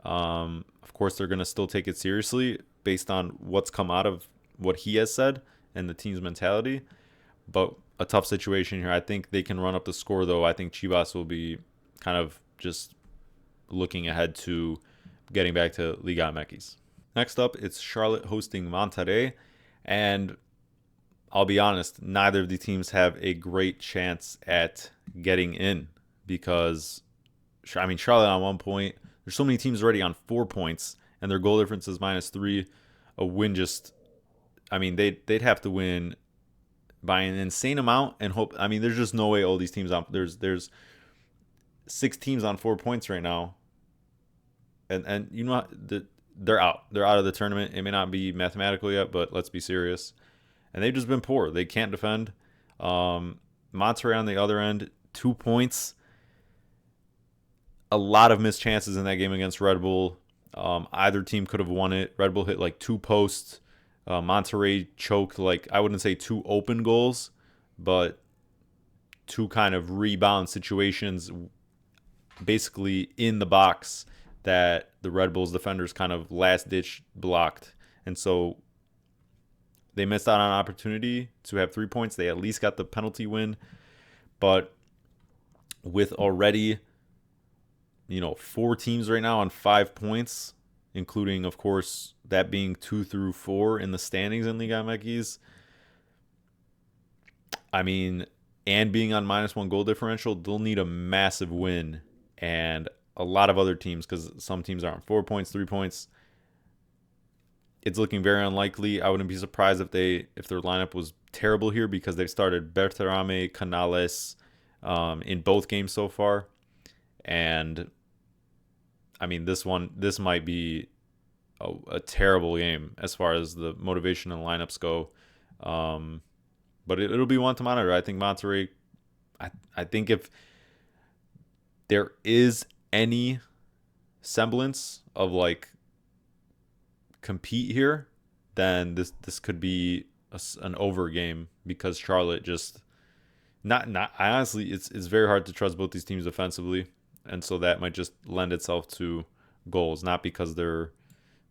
Of course, they're going to still take it seriously based on what's come out of what he has said and the team's mentality. But a tough situation here. I think they can run up the score, though. I think Chivas will be kind of just looking ahead to getting back to Liga MX. Next up, it's Charlotte hosting Monterrey. And I'll be honest, neither of the teams have a great chance at getting in because, I mean, Charlotte on 1 point. There's so many teams already on 4 points, and their goal difference is -3. A win just, I mean, they'd have to win by an insane amount and hope. I mean, there's just no way all these teams on there's 6 teams on 4 points right now, and you know they're out. They're out of the tournament. It may not be mathematical yet, but let's be serious. And they've just been poor. They can't defend. Monterrey on the other end, 2 points. A lot of missed chances in that game against Red Bull. Either team could have won it. Red Bull hit like 2 posts. Monterrey choked like, I wouldn't say 2 open goals, but 2 kind of rebound situations basically in the box that the Red Bulls defenders kind of last ditch blocked. And so they missed out on an opportunity to have 3 points. They at least got the penalty win. But with already, 4 teams right now on 5 points, including, of course, that being 2 through 4 in the standings in Liga MX. I mean, and being on -1 goal differential, they'll need a massive win. And a lot of other teams, because some teams are on 4 points, 3 points. It's looking very unlikely. I wouldn't be surprised if their lineup was terrible here because they've started Berterame, Canales in both games so far. And I mean, this might be a terrible game as far as the motivation and lineups go. But it'll be one to monitor. I think Monterrey, I think if there is any semblance of like compete here, then this could be an over game because Charlotte just not honestly, it's very hard to trust both these teams defensively, and so that might just lend itself to goals, not because they're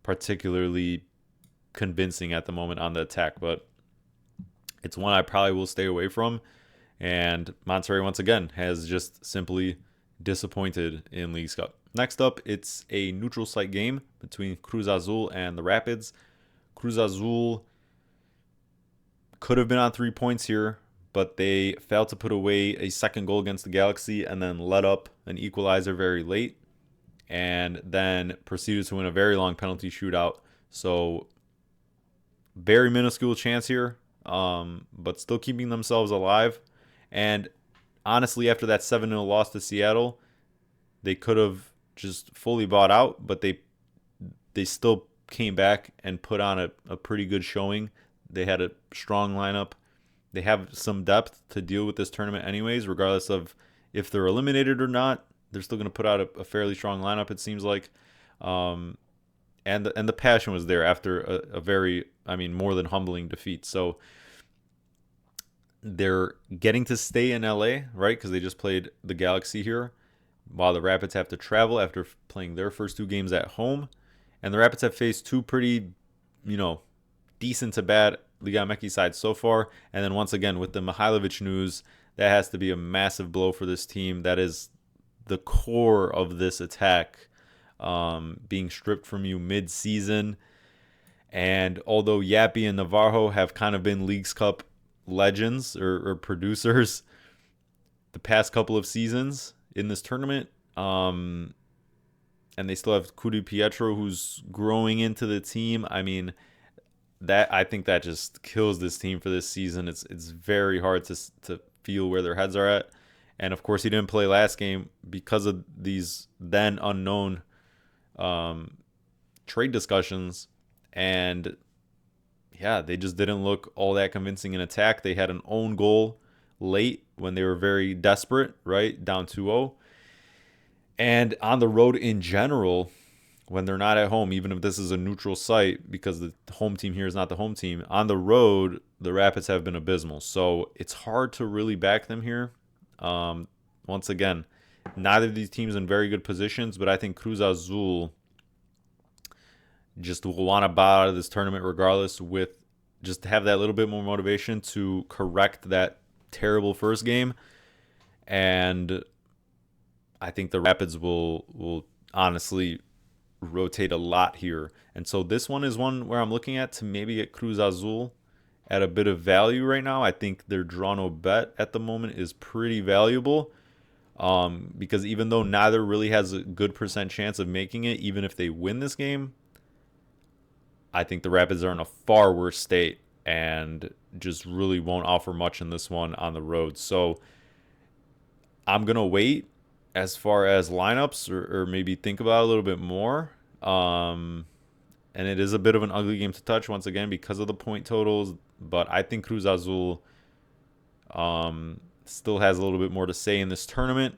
particularly convincing at the moment on the attack, but it's one I probably will stay away from. And Monterrey once again has just simply disappointed in Leagues Cup. Next up, it's a neutral site game between Cruz Azul and the Rapids. Cruz Azul could have been on 3 points here, but they failed to put away a second goal against the Galaxy and then let up an equalizer very late and then proceeded to win a very long penalty shootout. So very minuscule chance here, but still keeping themselves alive. And honestly, after that 7-0 loss to Seattle, they could have just fully bought out, but they still came back and put on a pretty good showing. They had a strong lineup. They have some depth to deal with this tournament anyways, regardless of if they're eliminated or not. They're still going to put out a fairly strong lineup, it seems like. And the passion was there after a very, more than humbling defeat. So they're getting to stay in LA, right? Because they just played the Galaxy here, while the Rapids have to travel after playing their first 2 games at home. And the Rapids have faced 2 pretty, decent to bad Liga MX sides so far. And then once again, with the Mihailovic news, that has to be a massive blow for this team. That is the core of this attack, being stripped from you mid-season. And although Yappy and Navarro have kind of been Leagues Cup legends or producers, the past couple of seasons in this tournament. And they still have Kudu Pietro, who's growing into the team. I mean, that I think that just kills this team for this season. It's very hard to feel where their heads are at. And of course, he didn't play last game because of these then unknown trade discussions. And yeah, they just didn't look all that convincing in attack. They had an own goal late when they were very desperate, right? Down 2-0. And on the road in general, when they're not at home, even if this is a neutral site, because the home team here is not the home team, on the road, the Rapids have been abysmal. So it's hard to really back them here. Once again, neither of these teams in very good positions, but I think Cruz Azul just will want to bow out of this tournament regardless, with just to have that little bit more motivation to correct that terrible first game. And I think the Rapids will honestly rotate a lot here. And so this one is one where I'm looking at to maybe get Cruz Azul at a bit of value right now. I think their draw no bet at the moment is pretty valuable, because even though neither really has a good percent chance of making it, even if they win this game, I think the Rapids are in a far worse state and just really won't offer much in this one on the road. So I'm going to wait as far as lineups, or maybe think about it a little bit more. And it is a bit of an ugly game to touch once again because of the point totals. But I think Cruz Azul still has a little bit more to say in this tournament,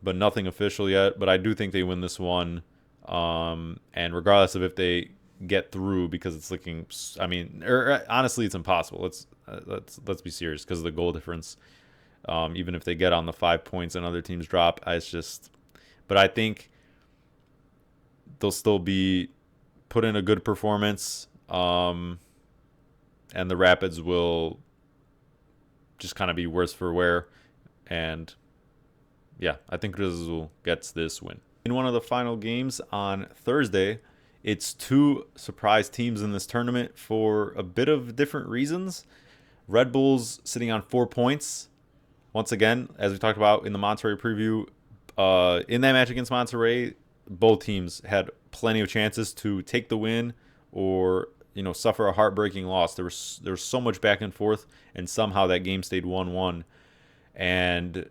but nothing official yet. But I do think they win this one. And regardless of if they get through, because it's looking, I mean, honestly, it's impossible. Let's be serious because of the goal difference. Even if they get on the 5 points and other teams drop, it's just. But I think they'll still be put in a good performance, and the Rapids will just kind of be worse for wear. And yeah, I think Cruz Azul gets this win. In one of the final games on Thursday, it's two surprise teams in this tournament for a bit of different reasons. Red Bulls sitting on 4 points. Once again, as we talked about in the Monterrey preview, in that match against Monterrey, both teams had plenty of chances to take the win or, suffer a heartbreaking loss. There was so much back and forth, and somehow that game stayed 1-1. And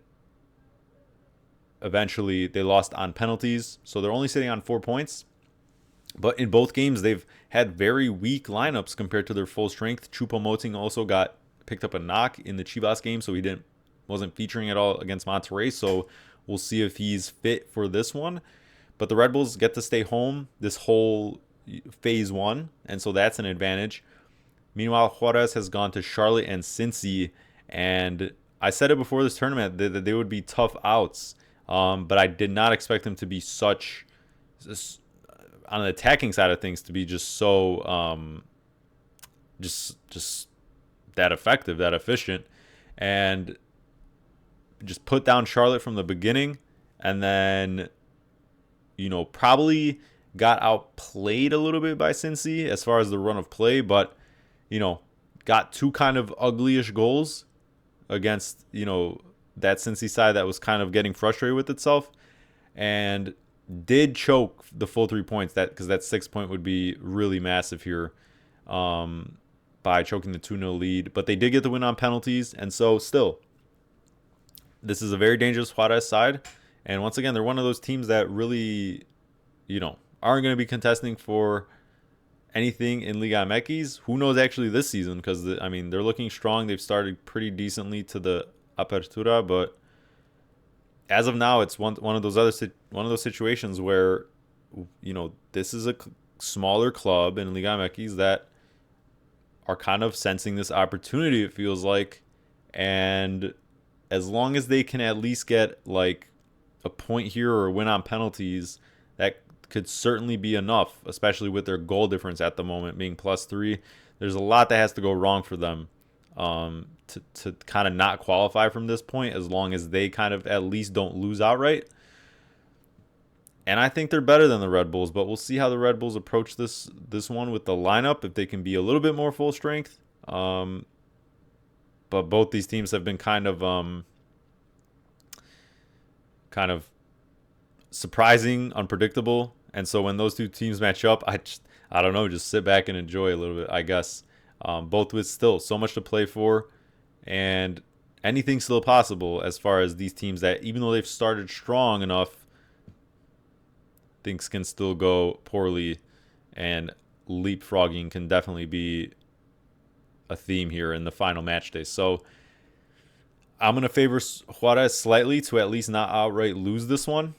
eventually they lost on penalties, so they're only sitting on 4 points. But in both games, they've had very weak lineups compared to their full strength. Choupo-Moting also picked up a knock in the Chivas game, so he wasn't featuring at all against Monterrey. So we'll see if he's fit for this one. But the Red Bulls get to stay home this whole phase one, and so that's an advantage. Meanwhile, Juarez has gone to Charlotte and Cincy, and I said it before this tournament that they would be tough outs, but I did not expect them to be such, on the attacking side of things, to be just so just that effective, that efficient, and just put down Charlotte from the beginning, and then probably got outplayed a little bit by Cincy as far as the run of play, but got two kind of uglyish goals against that Cincy side that was kind of getting frustrated with itself, and did choke the full 3 points, because that 6 point would be really massive here, by choking the 2-0 lead. But they did get the win on penalties, and so still, this is a very dangerous Juarez side. And once again, they're one of those teams that really, aren't going to be contesting for anything in Liga MX. Who knows actually this season, because they're looking strong. They've started pretty decently to the Apertura, but as of now, it's one of those situations where this is a smaller club in Liga MX that are kind of sensing this opportunity, it feels like, and as long as they can at least get like a point here or a win on penalties, that could certainly be enough, especially with their goal difference at the moment being +3. There's a lot that has to go wrong for them to kind of not qualify from this point, as long as they kind of at least don't lose outright. And I think they're better than the Red Bulls, but we'll see how the Red Bulls approach this one with the lineup, if they can be a little bit more full strength. But both these teams have been kind of kind of surprising, unpredictable. And so when those two teams match up, I don't know, just sit back and enjoy a little bit, I guess. Both with still so much to play for, and anything's still possible as far as these teams that, even though they've started strong enough, things can still go poorly, and leapfrogging can definitely be a theme here in the final match day. So I'm going to favor Juarez slightly to at least not outright lose this one,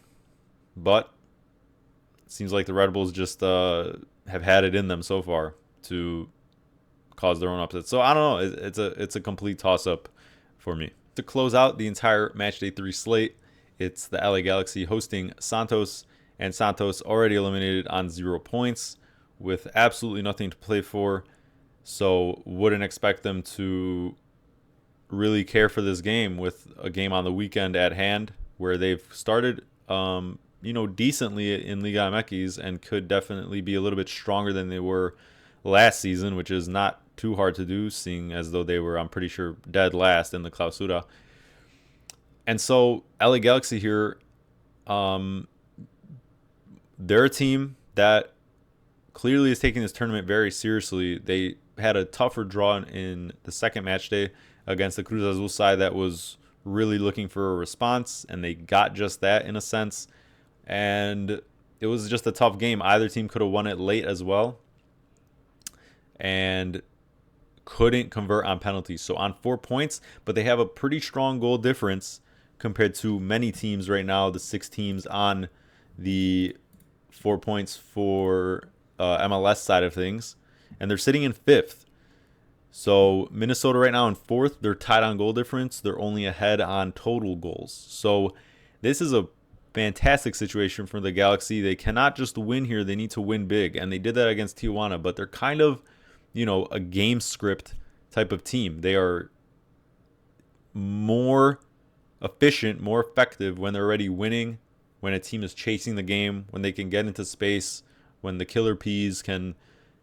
but it seems like the Red Bulls just have had it in them so far to cause their own upset. So I don't know. It's a complete toss-up for me. To close out the entire Matchday 3 slate, it's the LA Galaxy hosting Santos, and Santos already eliminated on 0 points with absolutely nothing to play for. So wouldn't expect them to really care for this game with a game on the weekend at hand where they've started decently in Liga MX and could definitely be a little bit stronger than they were last season, which is not too hard to do, seeing as though they were, I'm pretty sure, dead last in the Clausura. And so LA Galaxy here, they're a team that clearly is taking this tournament very seriously. They had a tougher draw in the second match day against the Cruz Azul side that was really looking for a response, and they got just that in a sense. And it was just a tough game. Either team could have won it late as well and couldn't convert on penalties. So on 4 points, but they have a pretty strong goal difference compared to many teams right now, the 6 teams on the 4 points for MLS side of things. And they're sitting in 5th. So Minnesota right now in 4th. They're tied on goal difference. They're only ahead on total goals. So this is a fantastic situation for the Galaxy. They cannot just win here. They need to win big. And they did that against Tijuana. But they're kind of, a game script type of team. They are more efficient, more effective when they're already winning, when a team is chasing the game, when they can get into space, when the killer peas can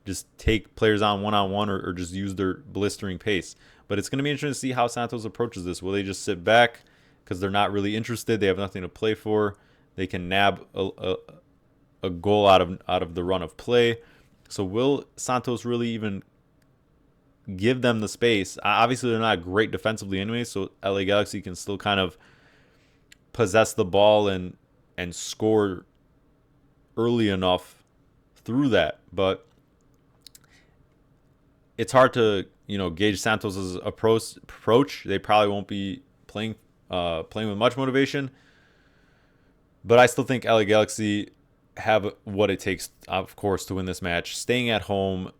just take players on one-on-one or just use their blistering pace. But it's going to be interesting to see how Santos approaches this. Will they just sit back because they're not really interested? They have nothing to play for. They can nab a goal out of the run of play. So will Santos really even give them the space? Obviously, they're not great defensively anyway, so LA Galaxy can still kind of possess the ball and score early enough through that. But it's hard to gauge Santos's approach. They probably won't be playing with much motivation, but I still think LA Galaxy have what it takes, of course, to win this match. Staying at home,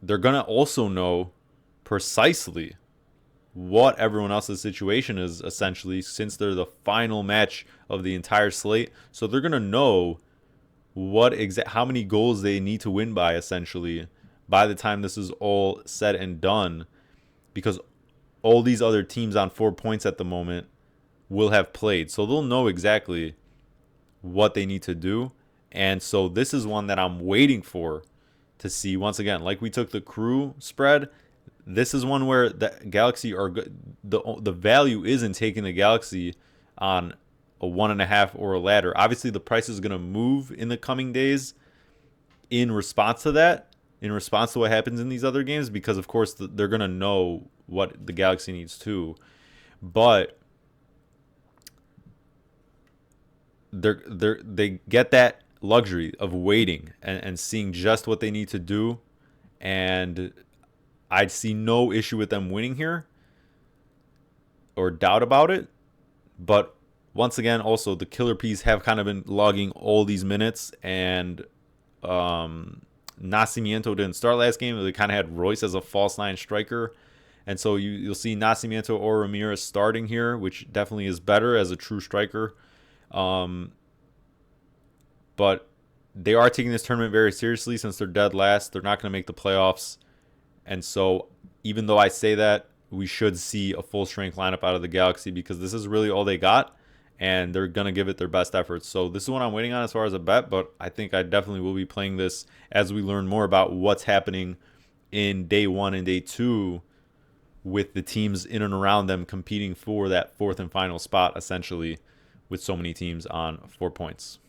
they're gonna also know precisely what everyone else's situation is, essentially, since they're the final match of the entire slate. So they're gonna know how many goals they need to win by, essentially, by the time this is all said and done, because all these other teams on 4 points at the moment will have played. So they'll know exactly what they need to do. And so this is one that I'm waiting for to see. Once again, like we took the Crew spread, this is one where the Galaxy are the value isn't taking the Galaxy on a 1.5 or a ladder. Obviously, the price is going to move in the coming days in response to that, in response to what happens in these other games, because of course they're going to know what the Galaxy needs too. But they get that luxury of waiting and seeing just what they need to do, and I'd see no issue with them winning here or doubt about it. But once again, also the killer peas have kind of been logging all these minutes, and Nacimiento didn't start last game. They kind of had Royce as a false line striker, and so you'll see Nacimiento or Ramirez starting here, which definitely is better as a true striker. But they are taking this tournament very seriously since they're dead last. They're not going to make the playoffs. And so even though I say that, we should see a full strength lineup out of the Galaxy, because this is really all they got, and they're going to give it their best efforts. So this is what I'm waiting on as far as a bet, but I think I definitely will be playing this as we learn more about what's happening in day 1 and day 2 with the teams in and around them competing for that fourth and final spot, essentially, with so many teams on 4 points.